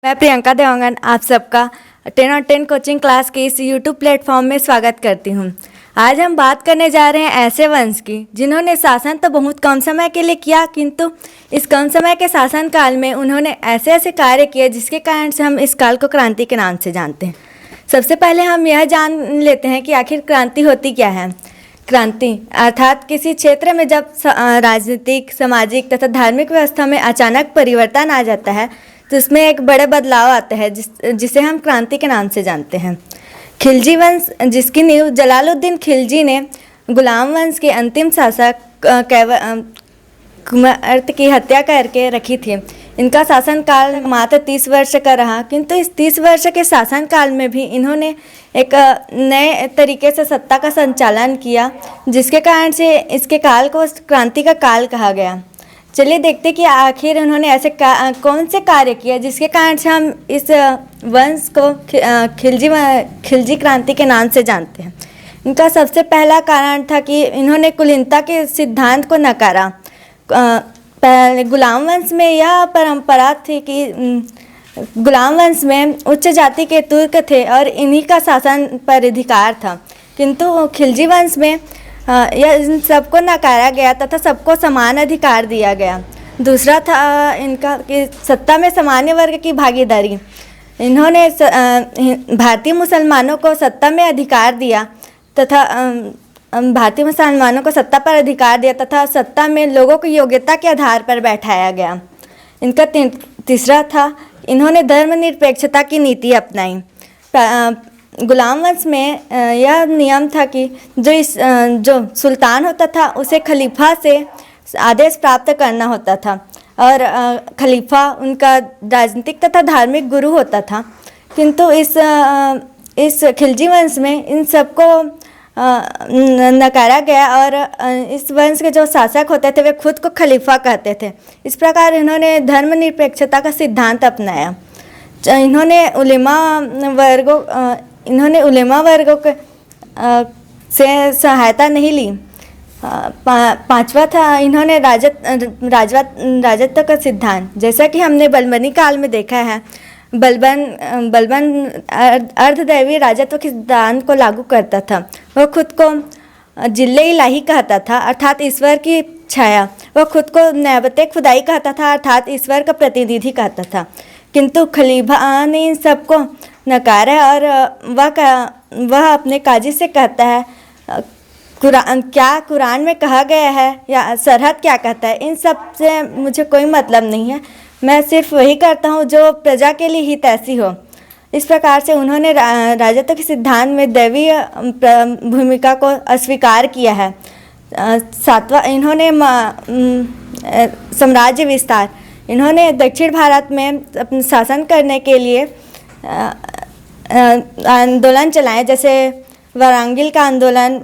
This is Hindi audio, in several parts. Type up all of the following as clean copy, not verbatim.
मैं प्रियंका देवांगन आप सबका 10 और 10 कोचिंग क्लास के इस यूट्यूब प्लेटफॉर्म में स्वागत करती हूँ। आज हम बात करने जा रहे हैं ऐसे वंश की जिन्होंने शासन तो बहुत कम समय के लिए किया, किंतु इस कम समय के शासन काल में उन्होंने ऐसे ऐसे कार्य किए जिसके कारण से हम इस काल को क्रांति के नाम से जानते हैं। सबसे पहले हम यह जान लेते हैं कि आखिर क्रांति होती क्या है। क्रांति अर्थात किसी क्षेत्र में जब राजनीतिक, सामाजिक तथा धार्मिक व्यवस्था में अचानक परिवर्तन आ जाता है तो इसमें एक बड़े बदलाव आता है जिसे हम क्रांति के नाम से जानते हैं। खिलजी वंश, जिसकी नींव जलालुद्दीन खिलजी ने गुलाम वंश के अंतिम शासक कुमार की हत्या करके रखी थी। इनका शासनकाल मात्र 30 वर्ष का रहा, किंतु इस 30 वर्ष के शासनकाल में भी इन्होंने एक नए तरीके से सत्ता का संचालन किया, जिसके कारण से इसके काल को क्रांति का काल कहा गया। चलिए देखते कि आखिर उन्होंने ऐसे कौन से कार्य किए जिसके कारण से हम इस वंश को खिलजी क्रांति के नाम से जानते हैं। इनका सबसे पहला कारण था कि इन्होंने कुलीनता के सिद्धांत को नकारा। पहले गुलाम वंश में यह परंपरा थी कि गुलाम वंश में उच्च जाति के तुर्क थे और इन्हीं का शासन पर अधिकार था, किंतु खिलजी वंश में यह इन सबको नकारा गया तथा सबको समान अधिकार दिया गया। दूसरा था इनका कि सत्ता में सामान्य वर्ग की भागीदारी। इन्होंने भारतीय मुसलमानों को सत्ता में अधिकार दिया तथा भारतीय मुसलमानों को सत्ता पर अधिकार दिया तथा सत्ता में लोगों की योग्यता के आधार पर बैठाया गया। इनका तीसरा था इन्होंने धर्मनिरपेक्षता की नीति अपनाई। गुलाम वंश में यह नियम था कि जो सुल्तान होता था उसे खलीफा से आदेश प्राप्त करना होता था और खलीफा उनका राजनीतिक तथा धार्मिक गुरु होता था, किंतु इस खिलजी वंश में इन सबको नकारा गया और इस वंश के जो शासक होते थे वे खुद को खलीफा कहते थे। इस प्रकार इन्होंने धर्मनिरपेक्षता का सिद्धांत अपनाया। इन्होंने उलेमा वर्गों के से सहायता नहीं ली। पांचवा था इन्होंने राजत्व का सिद्धांत। जैसा कि हमने बलबनी काल में देखा है, बलबन अर्धदैवी राजत्व के सिद्धांत को लागू करता था। वह खुद को जिल्ले इलाही कहता था अर्थात ईश्वर की छाया। वह खुद को नैबते खुदाई कहता था अर्थात ईश्वर का प्रतिनिधि कहता था, किंतु खलीफा ने इन सबको नकारा और वह अपने काजी से कहता है कुरान में कहा गया है या सरहद क्या कहता है, इन सब से मुझे कोई मतलब नहीं है। मैं सिर्फ वही करता हूँ जो प्रजा के लिए हित ऐसी हो। इस प्रकार से उन्होंने राजत्व के सिद्धांत में दैवीय भूमिका को अस्वीकार किया है। सातवां इन्होंने साम्राज्य विस्तार। इन्होंने दक्षिण भारत में अपने शासन करने के लिए आंदोलन चलाए, जैसे वारंगल का आंदोलन,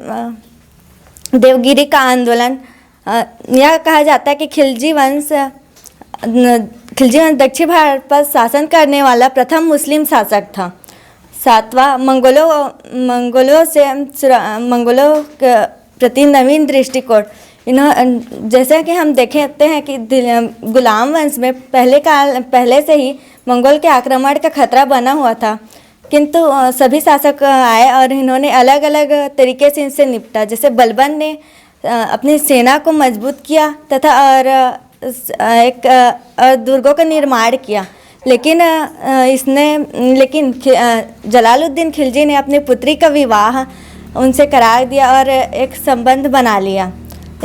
देवगिरी का आंदोलन। यह कहा जाता है कि खिलजी वंश दक्षिण भारत पर शासन करने वाला प्रथम मुस्लिम शासक था। सातवां मंगोलों के प्रति नवीन दृष्टिकोण। जैसे कि हम देखते हैं कि गुलाम वंश में पहले से ही मंगोल के आक्रमण का खतरा बना हुआ था, किंतु सभी शासक आए और इन्होंने अलग अलग तरीके से इनसे निपटा। जैसे बलबन ने अपनी सेना को मजबूत किया तथा दुर्गों का निर्माण किया, लेकिन जलालुद्दीन खिलजी ने अपनी पुत्री का विवाह उनसे करा दिया और एक संबंध बना लिया।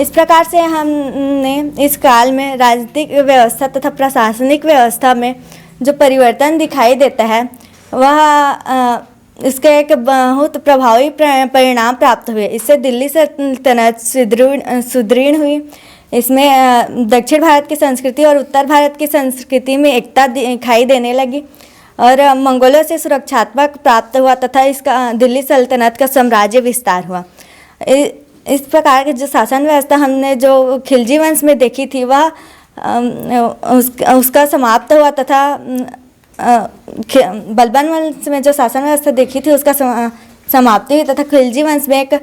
इस प्रकार से हमने इस काल में राजनीतिक व्यवस्था तथा प्रशासनिक व्यवस्था में जो परिवर्तन दिखाई देता है वह इसके एक बहुत प्रभावी परिणाम प्राप्त हुए। इससे दिल्ली सल्तनत सुदृढ़ हुई। इसमें दक्षिण भारत की संस्कृति और उत्तर भारत की संस्कृति में एकता दिखाई देने लगी और मंगोलों से सुरक्षात्मक प्राप्त हुआ तथा इसका दिल्ली सल्तनत का साम्राज्य विस्तार हुआ। इस प्रकार की जो शासन व्यवस्था हमने जो खिलजी वंश में देखी थी वह उसका समाप्त हुआ तथा बलबन वंश में जो शासन व्यवस्था देखी थी उसका समाप्ति हुई तथा खिलजी वंश में एक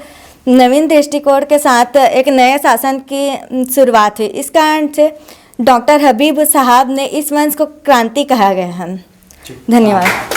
नवीन दृष्टिकोण के साथ एक नए शासन की शुरुआत हुई। इस कारण से डॉक्टर हबीब साहब ने इस वंश को क्रांति कहा गया है। धन्यवाद।